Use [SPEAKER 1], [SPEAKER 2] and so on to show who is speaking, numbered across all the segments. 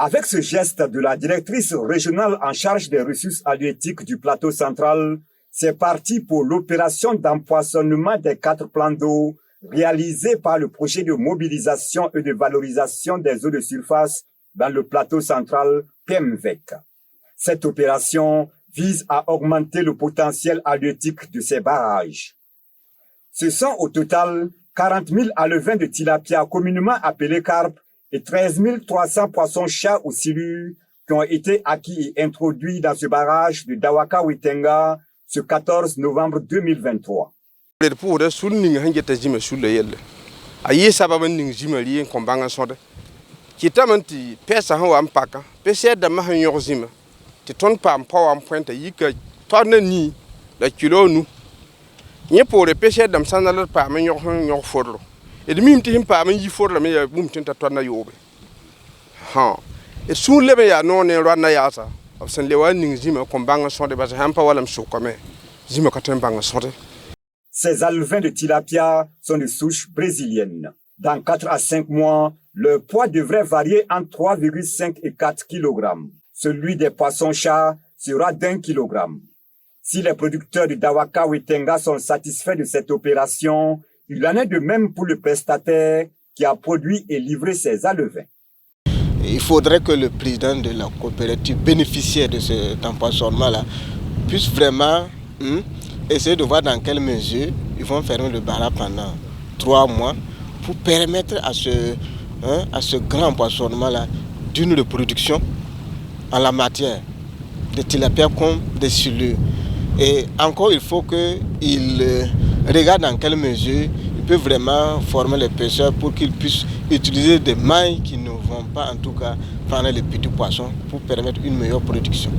[SPEAKER 1] Avec ce geste de la directrice régionale en charge des ressources halieutiques du plateau central, c'est parti pour l'opération d'empoisonnement des 4 plans d'eau réalisée par le projet de mobilisation et de valorisation des eaux de surface dans le plateau central PMVEC. Cette opération vise à augmenter le potentiel halieutique de ces barrages. Ce sont au total 40 000 alevins de tilapia communément appelés carpes et 13 300 poissons-chats ou silures qui ont été acquis et introduits dans ce barrage de Dawaka-Witenga ce 14 novembre 2023.
[SPEAKER 2] Pour les pêcheurs d'am sanal par meilleur fort. Et de mime tim par me for la meilleure boom tinta tona yobe. Ha. Et soon lebe ya non en rana yasa. Of Saint Lewaning Zima combang son de base hampa walam so comme Zima katembang sonde.
[SPEAKER 1] Ces alevins de tilapia sont de souche brésilienne. Dans 4 à 5 mois, le poids devrait varier entre 3,5 et 4 kg. Celui des poissons-chats sera d'1 kg. Si les producteurs de Dawaka-Witenga sont satisfaits de cette opération, il en est de même pour le prestataire qui a produit et livré ses alevins.
[SPEAKER 3] Il faudrait que le président de la coopérative bénéficiaire de cet empoisonnement-là puisse vraiment essayer de voir dans quelle mesure ils vont fermer le barrage pendant 3 mois pour permettre à ce grand empoisonnement-là d'une reproduction en la matière de tilapia comme des silures. Et encore, il faut qu'il regarde dans quelle mesure il peut vraiment former les pêcheurs pour qu'ils puissent utiliser des mailles qui ne vont pas en tout cas prendre les petits poissons pour permettre une meilleure production.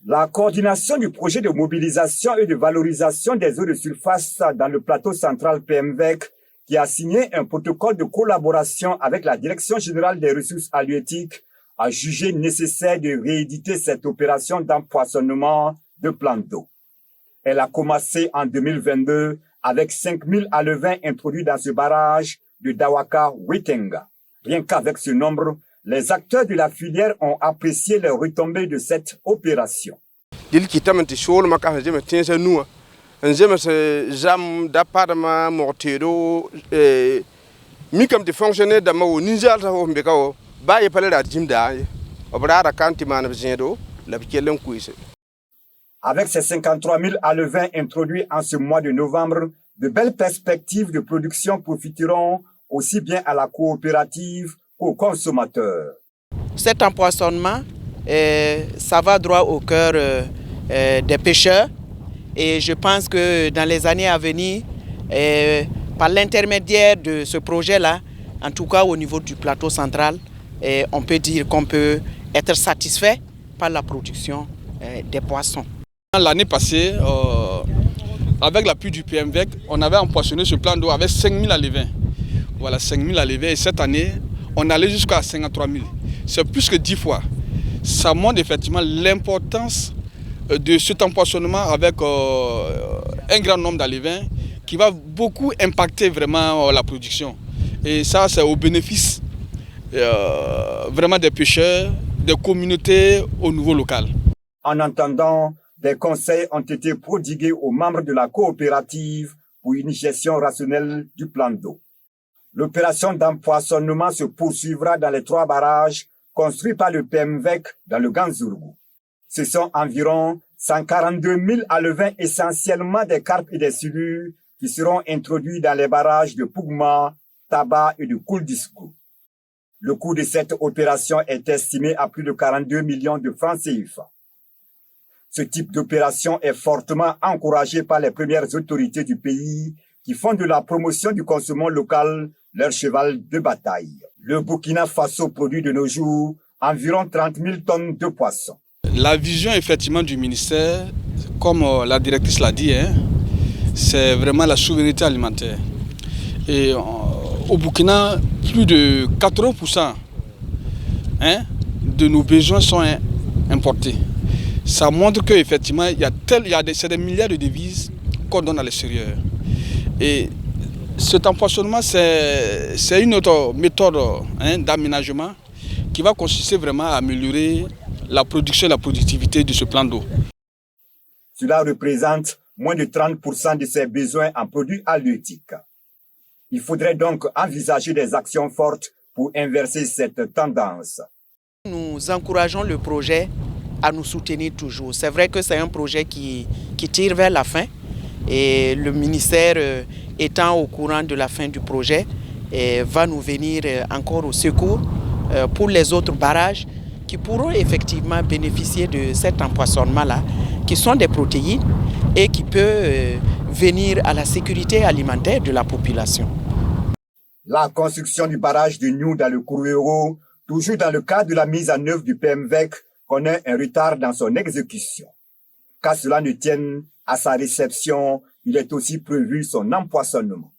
[SPEAKER 1] La coordination du projet de mobilisation et de valorisation des eaux de surface dans le plateau central PMVEC, qui a signé un protocole de collaboration avec la Direction générale des ressources halieutiques, a jugé nécessaire de rééditer cette opération d'empoisonnement de plans d'eau. Elle a commencé en 2022 avec 5 000 alevins introduits dans ce barrage de Dawaka-Witenga. Rien qu'avec ce nombre, les acteurs de la filière ont apprécié les retombées de cette opération. Avec ces 53 000 alevins introduits en ce mois de novembre, de belles perspectives de production profiteront aussi bien à la coopérative qu'aux consommateurs.
[SPEAKER 4] Cet empoisonnement, ça va droit au cœur des pêcheurs et je pense que dans les années à venir, par l'intermédiaire de ce projet-là, en tout cas au niveau du plateau central, on peut dire qu'on peut être satisfait par la production des poissons.
[SPEAKER 5] L'année passée, avec l'appui du PMVEC, on avait empoisonné ce plan d'eau avec 5 000 alevins. Voilà, 5 000 alevins. Et cette année, on allait jusqu'à 53 000. C'est plus que 10 fois. Ça montre effectivement l'importance de cet empoisonnement avec un grand nombre d'alevins qui va beaucoup impacter vraiment la production. Et ça, c'est au bénéfice vraiment des pêcheurs, des communautés au niveau local.
[SPEAKER 1] En attendant, des conseils ont été prodigués aux membres de la coopérative pour une gestion rationnelle du plan d'eau. L'opération d'empoisonnement se poursuivra dans les 3 barrages construits par le PMVEC dans le Ganzourgou. Ce sont environ 142 000 alevins, essentiellement des carpes et des silures, qui seront introduits dans les barrages de Pougma, Taba et de Kouldiskou. Le coût de cette opération est estimé à plus de 42 millions de francs CFA. Ce type d'opération est fortement encouragé par les premières autorités du pays qui font de la promotion du consommation local leur cheval de bataille. Le Burkina Faso produit de nos jours environ 30 000 tonnes de poissons.
[SPEAKER 5] La vision effectivement du ministère, comme la directrice l'a dit, c'est vraiment la souveraineté alimentaire. Et au Burkina, plus de 80% de nos besoins sont importés. Ça montre qu'effectivement, c'est des milliards de devises qu'on donne à l'extérieur. Et cet empoisonnement, c'est une autre méthode d'aménagement qui va consister vraiment à améliorer la production et la productivité de ce plan d'eau.
[SPEAKER 1] Cela représente moins de 30% de ses besoins en produits halieutiques. Il faudrait donc envisager des actions fortes pour inverser cette tendance.
[SPEAKER 4] Nous encourageons le projet à nous soutenir toujours. C'est vrai que c'est un projet qui tire vers la fin et le ministère étant au courant de la fin du projet va nous venir encore au secours pour les autres barrages qui pourront effectivement bénéficier de cet empoisonnement-là, qui sont des protéines et qui peuvent venir à la sécurité alimentaire de la population.
[SPEAKER 1] La construction du barrage de Niou dans le Kourouéro, toujours dans le cadre de la mise en œuvre du PMVEC, connaît un retard dans son exécution. Qu'à cela ne tienne à sa réception, il est aussi prévu son empoisonnement.